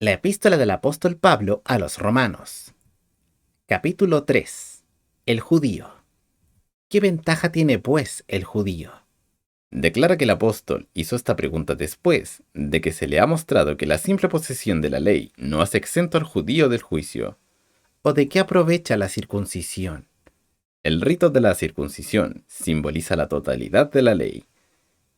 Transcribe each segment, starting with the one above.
La epístola del apóstol Pablo a los romanos. Capítulo 3. El judío. ¿Qué ventaja tiene, pues, el judío? Declara que el apóstol hizo esta pregunta después de que se le ha mostrado que la simple posesión de la ley no hace exento al judío del juicio. ¿O de qué aprovecha la circuncisión? El rito de la circuncisión simboliza la totalidad de la ley.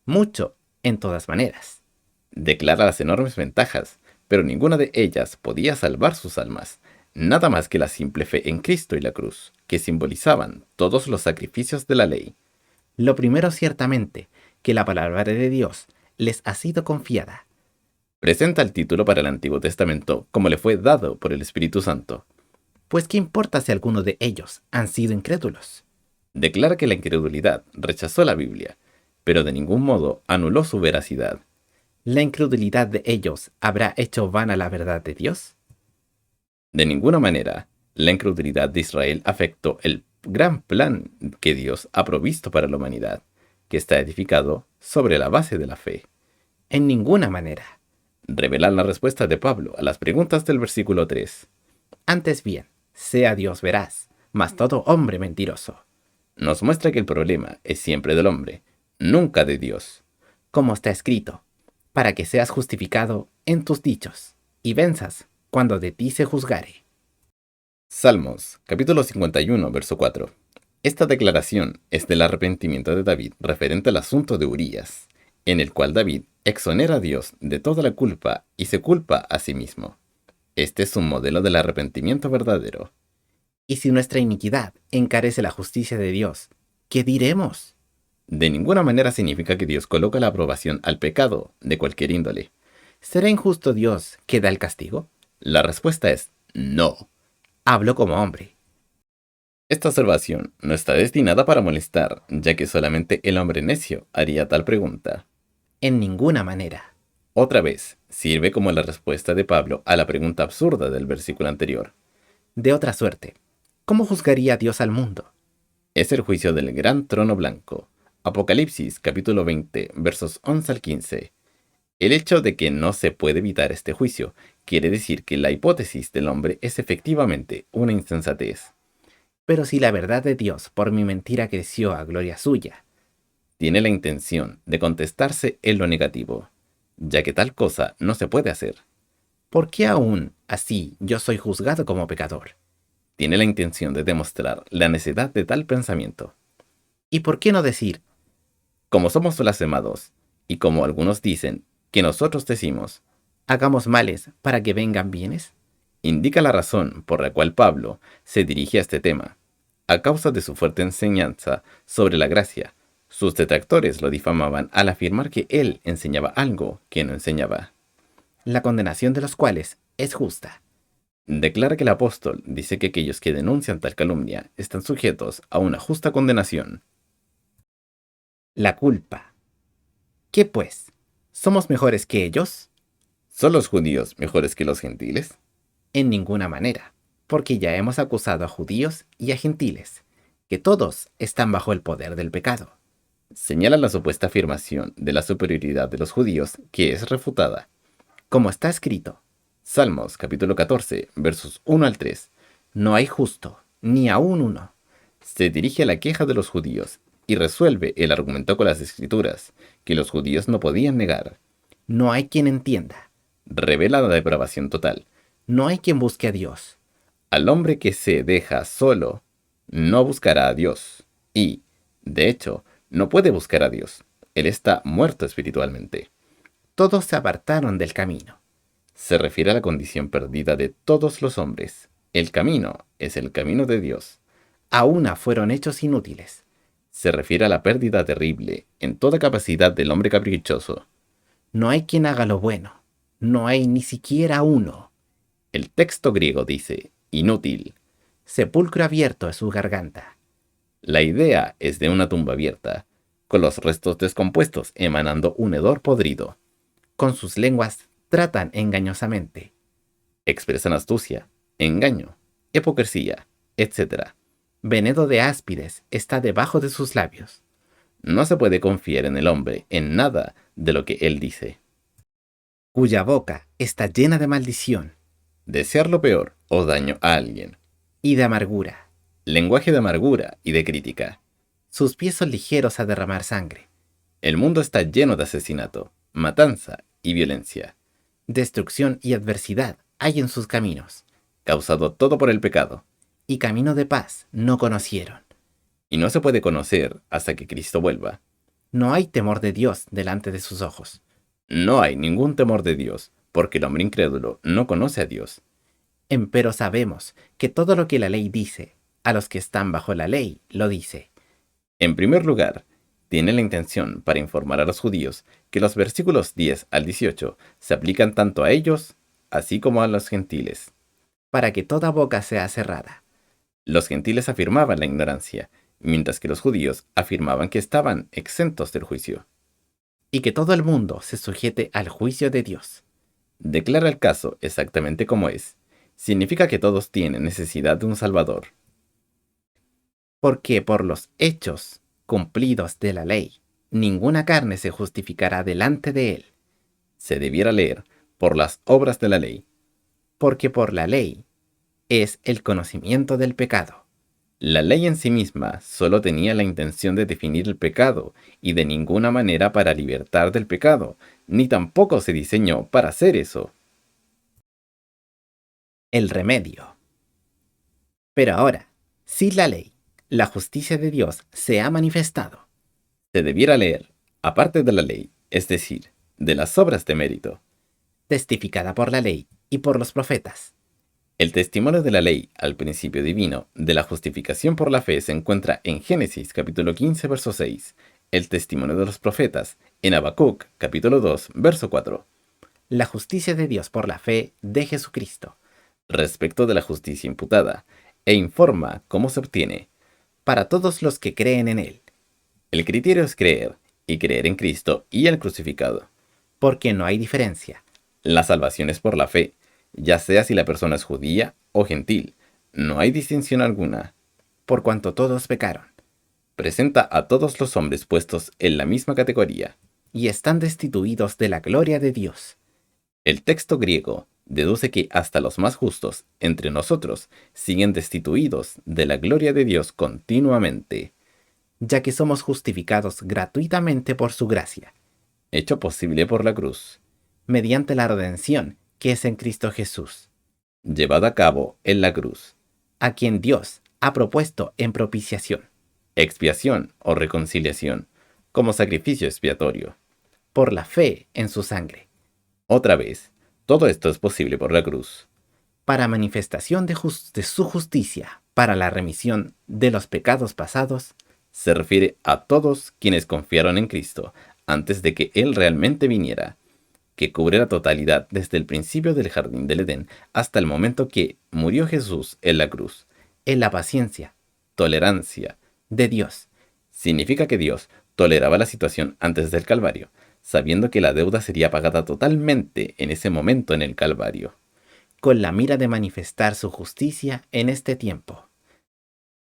Mucho, en todas maneras. Declara las enormes ventajas, pero ninguna de ellas podía salvar sus almas, nada más que la simple fe en Cristo y la cruz, que simbolizaban todos los sacrificios de la ley. Lo primero, ciertamente, que la palabra de Dios les ha sido confiada. Presenta el título para el Antiguo Testamento como le fue dado por el Espíritu Santo. Pues qué importa si algunos de ellos han sido incrédulos. Declara que la incredulidad rechazó la Biblia, pero de ningún modo anuló su veracidad. ¿La incredulidad de ellos habrá hecho vana la verdad de Dios? De ninguna manera, la incredulidad de Israel afectó el gran plan que Dios ha provisto para la humanidad, que está edificado sobre la base de la fe. En ninguna manera. Revelar la respuesta de Pablo a las preguntas del versículo 3. Antes bien, sea Dios veraz, mas todo hombre mentiroso. Nos muestra que el problema es siempre del hombre, nunca de Dios. Como está escrito, para que seas justificado en tus dichos, y venzas cuando de ti se juzgare. Salmos, capítulo 51, verso 4. Esta declaración es del arrepentimiento de David referente al asunto de Urías, en el cual David exonera a Dios de toda la culpa y se culpa a sí mismo. Este es un modelo del arrepentimiento verdadero. Y si nuestra iniquidad encarece la justicia de Dios, ¿qué diremos? De ninguna manera significa que Dios coloca la aprobación al pecado de cualquier índole. ¿Será injusto Dios que da el castigo? La respuesta es no. Hablo como hombre. Esta observación no está destinada para molestar, ya que solamente el hombre necio haría tal pregunta. En ninguna manera. Otra vez, sirve como la respuesta de Pablo a la pregunta absurda del versículo anterior. De otra suerte, ¿cómo juzgaría Dios al mundo? Es el juicio del gran trono blanco. Apocalipsis capítulo 20, versos 11 al 15. El hecho de que no se puede evitar este juicio quiere decir que la hipótesis del hombre es efectivamente una insensatez. Pero si la verdad de Dios por mi mentira creció a gloria suya, Tiene la intención de contestarse en lo negativo, ya que tal cosa no se puede hacer. ¿por qué aún así yo soy juzgado como pecador? Tiene la intención de demostrar la necedad de tal pensamiento. ¿Y por qué no decir, Como somos blasfemados, y como algunos dicen que nosotros decimos, hagamos males para que vengan bienes? indica la razón por la cual Pablo se dirige a este tema. A causa de su fuerte enseñanza sobre la gracia, sus detractores lo difamaban al afirmar que él enseñaba algo que no enseñaba. La condenación de los cuales es justa. Declara que el apóstol dice que aquellos que denuncian tal calumnia están sujetos a una justa condenación. La culpa. ¿Qué pues? ¿Somos mejores que ellos? ¿Son los judíos mejores que los gentiles? En ninguna manera, porque ya hemos acusado a judíos y a gentiles, que todos están bajo el poder del pecado. Señala la supuesta afirmación de la superioridad de los judíos que es refutada. Como está escrito, Salmos capítulo 14, versos 1 al 3. no hay justo, ni aún uno. Se dirige a la queja de los judíos y resuelve el argumento con las escrituras, que los judíos no podían negar. No hay quien entienda. Revela la depravación total. No hay quien busque a Dios. Al hombre que se deja solo, no buscará a Dios. Y, de hecho, no puede buscar a Dios. Él está muerto espiritualmente. Todos se apartaron del camino. Se refiere a la condición perdida de todos los hombres. El camino es el camino de Dios. A una fueron hechos inútiles. Se refiere a la pérdida terrible en toda capacidad del hombre caprichoso. No hay quien haga lo bueno. No hay ni siquiera uno. El texto griego dice, inútil. Sepulcro abierto es su garganta. La idea es de una tumba abierta, con los restos descompuestos emanando un hedor podrido. Con sus lenguas tratan engañosamente. Expresan astucia, engaño, hipocresía, etc. Veneno de áspides está debajo de sus labios. No se puede confiar en el hombre en nada de lo que él dice. cuya boca está llena de maldición desear lo peor o daño a alguien, y de amargura. lenguaje de amargura y de crítica. Sus pies son ligeros a derramar sangre. El mundo está lleno de asesinato, matanza y violencia, Destrucción y adversidad hay en sus caminos, causado todo por el pecado, y camino de paz no conocieron. y no se puede conocer hasta que Cristo vuelva. No hay temor de Dios delante de sus ojos. No hay ningún temor de Dios, porque el hombre incrédulo no conoce a Dios. Empero sabemos que todo lo que la ley dice, a los que están bajo la ley, lo dice. En primer lugar, tiene la intención para informar a los judíos que los versículos 10 al 18 se aplican tanto a ellos, así como a los gentiles. Para que toda boca sea cerrada. Los gentiles afirmaban la ignorancia, mientras que los judíos afirmaban que estaban exentos del juicio. Y que todo el mundo se sujete al juicio de Dios. Declara el caso exactamente como es. Significa que todos tienen necesidad de un Salvador. Porque por los hechos cumplidos de la ley, ninguna carne se justificará delante de él. Se debiera leer por las obras de la ley. Porque por la ley es el conocimiento del pecado. La ley en sí misma solo tenía la intención de definir el pecado y de ninguna manera para libertar del pecado, ni tampoco se diseñó para hacer eso. El remedio. Pero ahora, si la ley, la justicia de Dios se ha manifestado, Se debiera leer, aparte de la ley, es decir, de las obras de mérito. testificada por la ley y por los profetas, El testimonio de la ley al principio divino de la justificación por la fe se encuentra en Génesis capítulo 15 verso 6, el testimonio de los profetas en Habacuc capítulo 2 verso 4, la justicia de Dios por la fe de Jesucristo, respecto de la justicia imputada, e informa cómo se obtiene. para todos los que creen en Él, El criterio es creer, y creer en Cristo y el crucificado. porque no hay diferencia, La salvación es por la fe, ya sea si la persona es judía o gentil. No hay distinción alguna. por cuanto todos pecaron, Presenta a todos los hombres puestos en la misma categoría. y están destituidos de la gloria de Dios, El texto griego deduce que hasta los más justos entre nosotros siguen destituidos de la gloria de Dios continuamente, ya que somos justificados gratuitamente por su gracia, hecho posible por la cruz, mediante la redención que es en Cristo Jesús, llevada a cabo en la cruz, a quien Dios ha propuesto en propiciación, expiación o reconciliación, como sacrificio expiatorio. por la fe en su sangre, Otra vez, todo esto es posible por la cruz. para manifestación de su justicia, para la remisión de los pecados pasados, Se refiere a todos quienes confiaron en Cristo antes de que Él realmente viniera, que cubre la totalidad desde el principio del jardín del Edén hasta el momento que murió Jesús en la cruz. en la paciencia Tolerancia. de Dios, Significa que Dios toleraba la situación antes del Calvario, sabiendo que la deuda sería pagada totalmente en ese momento en el Calvario. con la mira de manifestar su justicia en este tiempo,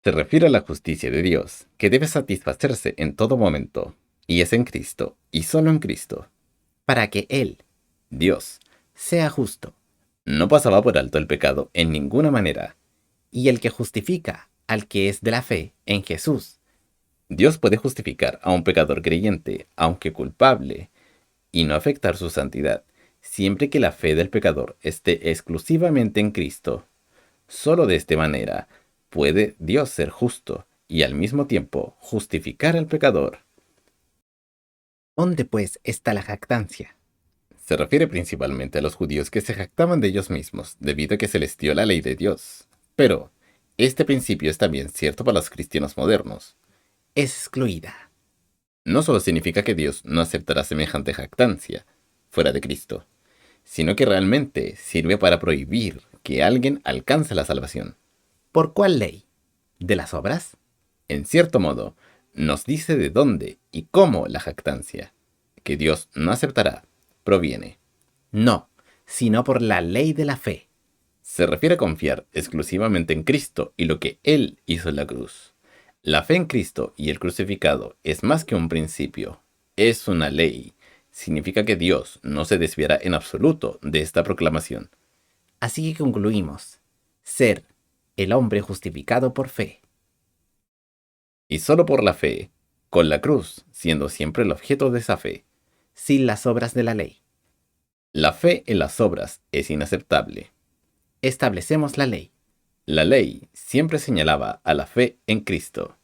Se refiere a la justicia de Dios, que debe satisfacerse en todo momento, y es en Cristo, y solo en Cristo. para que Él Dios sea justo, no pasaba por alto el pecado en ninguna manera. y el que justifica al que es de la fe en Jesús, Dios puede justificar a un pecador creyente, aunque culpable, y no afectar su santidad, siempre que la fe del pecador esté exclusivamente en Cristo. Solo de esta manera puede Dios ser justo y al mismo tiempo justificar al pecador. ¿dónde pues está la jactancia? Se refiere principalmente a los judíos que se jactaban de ellos mismos debido a que se les dio la ley de Dios. Pero este principio es también cierto para los cristianos modernos. Es excluida, No solo significa que Dios no aceptará semejante jactancia fuera de Cristo, sino que realmente sirve para prohibir que alguien alcance la salvación. ¿por cuál ley? ¿De las obras? En cierto modo, nos dice de dónde y cómo la jactancia, que Dios no aceptará, proviene. No, sino por la ley de la fe, Se refiere a confiar exclusivamente en Cristo y lo que Él hizo en la cruz. La fe en Cristo y el crucificado es más que un principio, es una ley. significa que Dios no se desviará en absoluto de esta proclamación. Así que concluimos, ser el hombre justificado por fe. Y solo por la fe, con la cruz siendo siempre el objeto de esa fe. Sin las obras de la ley. La fe en las obras es inaceptable. Establecemos la ley. La ley siempre señalaba a la fe en Cristo.